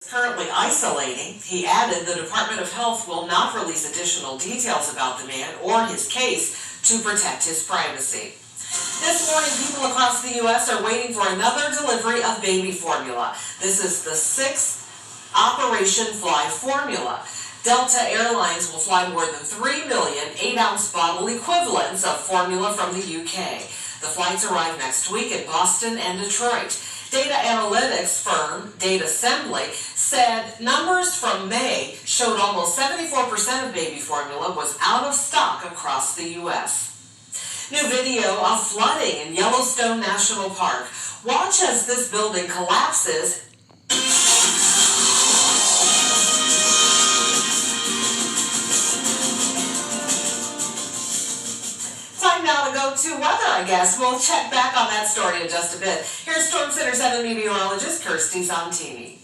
Currently isolating. He added the Department of Health will not release additional details about the man or his case to protect his privacy. This morning, people across the U.S. are waiting for another delivery of baby formula. This is the 6th Operation Fly formula. Delta Airlines will fly more than 3 million 8-ounce bottle equivalents of formula from the UK. The flights arrive next week at Boston and Detroit. Data analytics firm Data Assembly said numbers from May showed almost 74% of baby formula was out of stock across the U.S. New video of flooding in Yellowstone National Park. Watch as this building collapses. Time now to go to weather, I guess. We'll check back on that story in just a bit. Here's Storm Center 7 meteorologist Kirstie Zontini.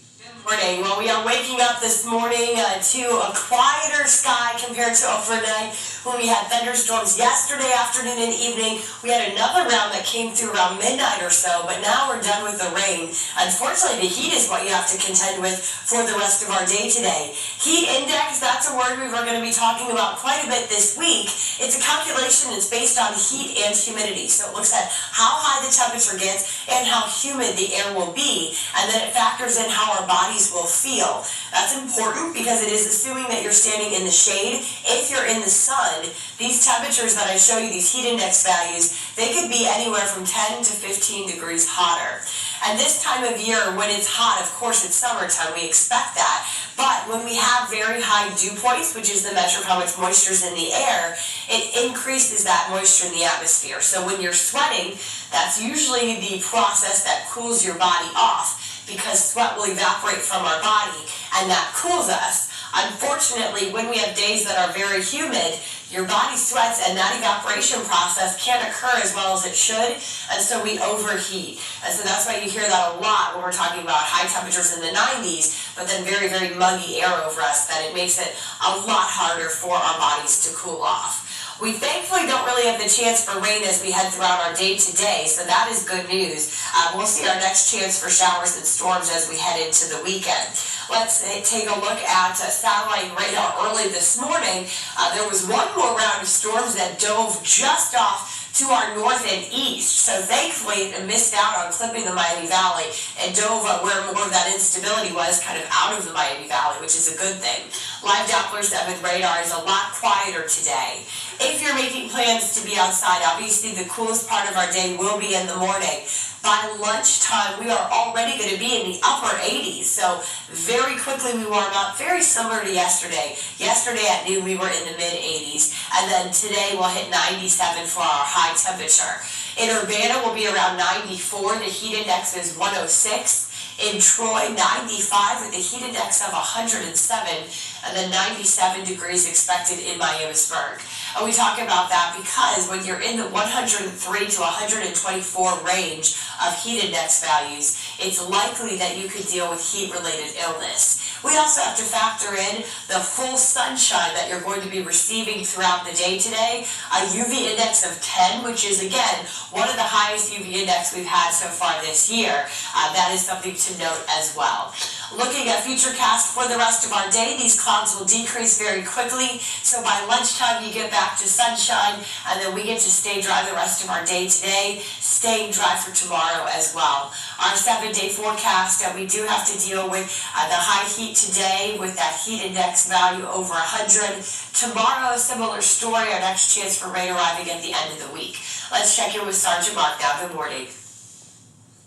Morning. Well, we are waking up this morning to a quieter sky compared to overnight when we had thunderstorms yesterday afternoon and evening. We had another round that came through around midnight or so, but now we're done with the rain. Unfortunately, the heat is what you have to contend with for the rest of our day today. Heat index, that's a word we were going to be talking about quite a bit this week. It's a calculation that's based on heat and humidity. So it looks at how high the temperature gets and how humid the air will be, and then it factors in how our bodies will feel. That's important because it is assuming that you're standing in the shade. If you're in the sun, these temperatures that I show you, these heat index values, they could be anywhere from 10 to 15 degrees hotter. And this time of year, when it's hot, of course it's summertime, we expect that. But when we have very high dew points, which is the measure of how much moisture is in the air, it increases that moisture in the atmosphere. So when you're sweating, that's usually the process that cools your body off, because sweat will evaporate from our body and that cools us. Unfortunately, when we have days that are very humid, your body sweats and that evaporation process can't occur as well as it should, and so we overheat. And so that's why you hear that a lot when we're talking about high temperatures in the 90s, but then very, very muggy air over us, that it makes it a lot harder for our bodies to cool off. We thankfully don't really have the chance for rain as we head throughout our day today, so that is good news. We'll see our next chance for showers and storms as we head into the weekend. Let's take a look at satellite radar early this morning. There was one more round of storms that dove just off to our north and east. So thankfully it missed out on clipping the Miami Valley and dove where more of that instability was, kind of out of the Miami Valley, which is a good thing. Live Doppler 7 radar is a lot quieter today. If you're making plans to be outside, obviously the coolest part of our day will be in the morning. By lunchtime, we are already going to be in the upper 80s, so very quickly we warm up, very similar to yesterday. Yesterday at noon, we were in the mid-80s, and then today we'll hit 97 for our high temperature. In Urbana, we'll be around 94. The heat index is 106. In Troy, 95 with a heat index of 107, and then 97 degrees expected in Miamisburg. And we talk about that because when you're in the 103 to 124 range of heat index values, it's likely that you could deal with heat-related illness. We also have to factor in the full sunshine that you're going to be receiving throughout the day today. A UV index of 10, which is, again, one of the highest UV index we've had so far this year. That is something to note as well. Looking at futurecast for the rest of our day, these clouds will decrease very quickly. So by lunchtime, you get back to sunshine, and then we get to stay dry the rest of our day today, staying dry for tomorrow as well. Our 7-day forecast, we do have to deal with the high heat today with that heat index value over 100. Tomorrow, a similar story, our next chance for rain arriving at the end of the week. Let's check in with Sergeant Mark now. Good morning.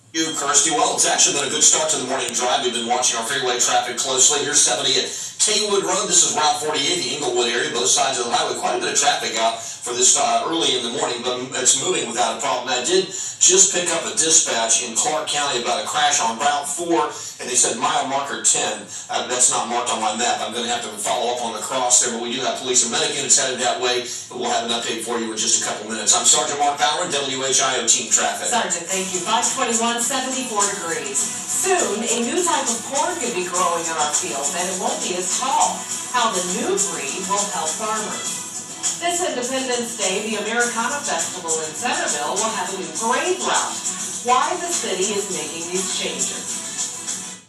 You, Kirstie. Well, it's actually been a good start to the morning drive. We've been watching our freeway traffic closely. Here's 70 at Kaywood Road. This is Route 48, the Inglewood area, both sides of the highway. Quite a bit of traffic out for this early in the morning, but it's moving without a problem. I did just pick up a dispatch in Clark County about a crash on Route 4, and they said mile marker 10. That's not marked on my map. I'm going to have to follow up on the cross there, but we do have police and medic units headed that way, but we'll have an update for you in just a couple minutes. I'm Sergeant Mark Bauer, WHIO Team Traffic. Sergeant, thank you. 521, 74 degrees. Soon, a new type of corn could be growing in our fields, and it won't be as tall. How the new breed will help farmers. This Independence Day, the Americana Festival in Centerville will have a new parade route. Why the city is making these changes.